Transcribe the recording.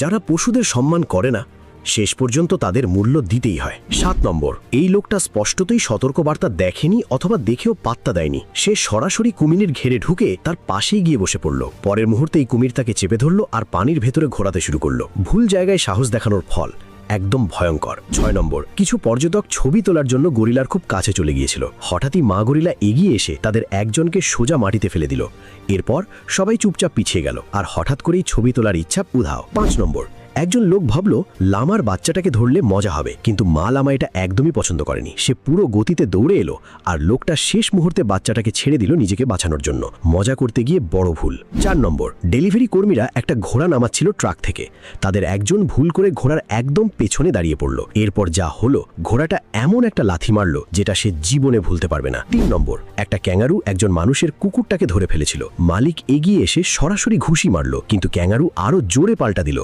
যারা পশুদের সম্মান করে না শেষ পর্যন্ত তাদের মূল্য দিতেই হয়। 7 নম্বর, এই লোকটা স্পষ্টতই সতর্কবার্তা দেখেনি অথবা দেখেও পাত্তা দেয়নি। সে সরাসরি কুমিরের ঘেরে ঢুকে তার পাশেই গিয়ে বসে পড়ল। পরের মুহূর্তে এই কুমির তাকে চেপে ধরল আর পানির ভেতরে ঘোরাতে শুরু করলো। ভুল জায়গায় সাহস দেখানোর ফল একদম ভয়ঙ্কর। 6 নম্বর, কিছু পর্যটক ছবি তোলার জন্য গরিলার খুব কাছে চলে গিয়েছিল। হঠাৎই মা গরিলা এগিয়ে এসে তাদের একজনকে সোজা মাটিতে ফেলে দিল। এরপর সবাই চুপচাপ পিছিয়ে গেল আর হঠাৎ করেই ছবি তোলার ইচ্ছা উধাও। 5 নম্বর, একজন লোক ভাবল লামার বাচ্চাটাকে ধরলে মজা হবে, কিন্তু মা লামা এটা একদমই পছন্দ করেনি। সে পুরো গতিতে দৌড়ে এলো আর লোকটা শেষ মুহূর্তে বাচ্চাটাকে ছেড়ে দিল নিজেকে বাঁচানোর জন্য। মজা করতে গিয়ে বড় ভুল। 4 নম্বর, ডেলিভারি কর্মীরা একটা ঘোড়া নামাচ্ছিল ট্রাক থেকে। তাদের একজন ভুল করে ঘোড়ার একদম পেছনে দাঁড়িয়ে পড়ল। এরপর যা হলো, ঘোড়াটা এমন একটা লাথি মারল যেটা সে জীবনে ভুলতে পারবে না। 3 নম্বর, একটা ক্যাঙ্গারু একজন মানুষের কুকুরটাকে ধরে ফেলেছিল। মালিক এগিয়ে এসে সরাসরি ঘুষি মারল, কিন্তু ক্যাঙ্গারু আরো জোরে পাল্টা দিল